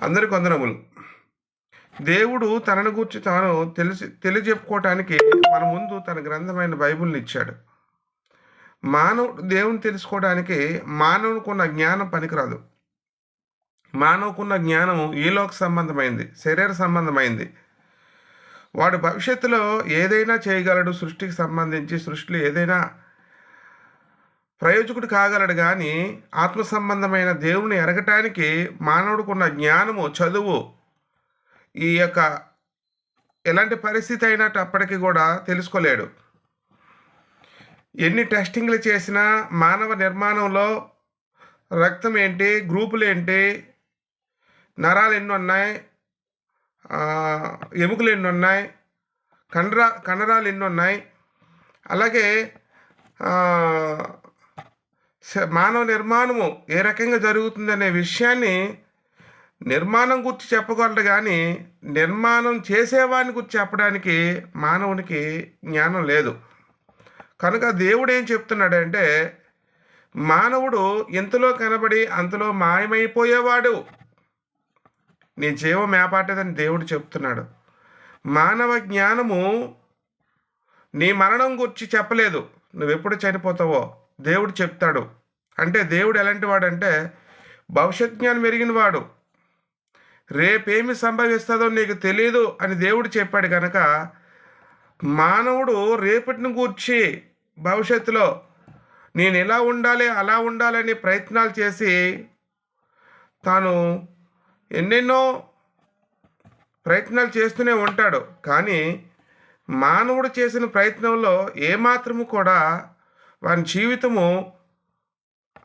అందరికి వందనములు. దేవుడు తనను గూర్చి తాను తెలియజెప్పుకోవటానికి మన ముందు తన గ్రంథమైన బైబిల్ని ఇచ్చాడు. మానవుడు దేవుని తెలుసుకోవడానికి మానవునికున్న జ్ఞానం పనికిరాదు. మానవుకున్న జ్ఞానం ఈలోక సంబంధమైంది, శరీర సంబంధమైంది. వాడు భవిష్యత్తులో ఏదైనా చేయగలడు, సృష్టికి సంబంధించి సృష్టిలో ఏదైనా ప్రయోజకుడు కాగలడు. కానీ ఆత్మ సంబంధమైన దేవుని ఎరగటానికి మానవుడికున్న జ్ఞానము, చదువు, ఈ యొక్క ఎలాంటి పరిస్థితి అయినప్పటికీ కూడా తెలుసుకోలేడు. ఎన్ని టెస్టింగ్లు చేసినా మానవ నిర్మాణంలో రక్తం ఏంటి, గ్రూపులు ఏంటి, నరాలు ఎన్ని ఉన్నాయి, ఎముకలు ఎన్ని ఉన్నాయి, కండరాలు ఎన్ని ఉన్నాయి, అలాగే మానవ నిర్మాణము ఏ రకంగా జరుగుతుందనే విషయాన్ని నిర్మాణం గురించి చెప్పగలడు. కానీ నిర్మాణం చేసేవాడిని గురించి చెప్పడానికి మానవునికి జ్ఞానం లేదు. కనుక దేవుడు ఏం చెప్తున్నాడంటే, మానవుడు ఎంతలో కనబడి అంతలో మాయమైపోయేవాడు, నీ జీవం మేపాటదని దేవుడు చెప్తున్నాడు. మానవ జ్ఞానము నీ మరణం గురించి చెప్పలేదు, నువ్వెప్పుడు చనిపోతావో దేవుడు చెప్తాడు. అంటే దేవుడు ఎలాంటి వాడంటే భవిష్యత్ జ్ఞానం ఎరిగిన వాడు. రేపేమి సంభవిస్తుందో నీకు తెలియదు అని దేవుడు చెప్పాడు. కనుక మానవుడు రేపటిని గూర్చి భవిష్యత్తులో నేను ఎలా ఉండాలి అలా ఉండాలని ప్రయత్నాలు చేసి తాను ఎన్నెన్నో ప్రయత్నాలు చేస్తూనే ఉంటాడు. కానీ మానవుడు చేసిన ప్రయత్నంలో ఏమాత్రము కూడా వాని జీవితము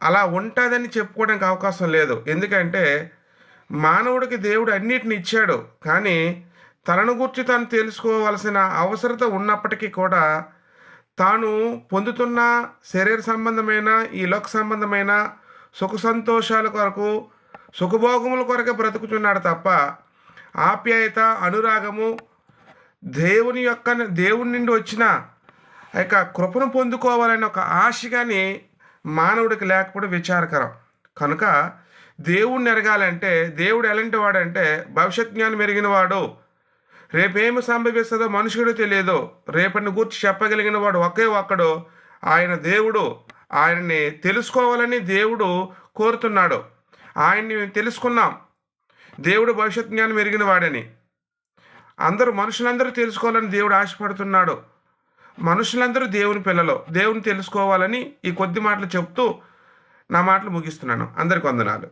అలా ఉంటుందని చెప్పుకోవడానికి అవకాశం లేదు. ఎందుకంటే మానవుడికి దేవుడు అన్నిటిని ఇచ్చాడు. కానీ తనను గురించి తాను తెలుసుకోవాల్సిన అవసరత ఉన్నప్పటికీ కూడా తాను పొందుతున్న శరీర సంబంధమైన ఈ లోక సంబంధమైన సుఖ సంతోషాల కొరకు, సుఖభోగముల కొరకే బ్రతుకుతున్నాడు తప్ప ఆప్యాయత, అనురాగము, దేవుని నుండి వచ్చిన యొక్క కృపను పొందుకోవాలని ఒక ఆశ కానీ మానవుడికి లేకపోవడం విచారకరం. కనుక దేవుణ్ణి ఎరగాలంటే దేవుడు ఎలాంటి వాడంటే భవిష్యత్ జ్ఞానం ఎరిగిన వాడు. రేపేమి సంభవిస్తుందో మనుషుడు తెలియదు, రేపటిని గురించి చెప్పగలిగిన వాడు ఒకే ఒక్కడు, ఆయన దేవుడు. ఆయన్ని తెలుసుకోవాలని దేవుడు కోరుతున్నాడు. ఆయన్ని తెలుసుకున్నాం, దేవుడు భవిష్యత్ జ్ఞానం ఎరిగిన వాడని. మనుషులందరూ తెలుసుకోవాలని దేవుడు ఆశపడుతున్నాడు. మనుషులందరూ దేవుని పిల్లలు, దేవుని తెలుసుకోవాలని ఈ కొద్ది మాటలు చెప్తూ నా మాటలు ముగిస్తున్నాను. అందరికీ వందనాలు.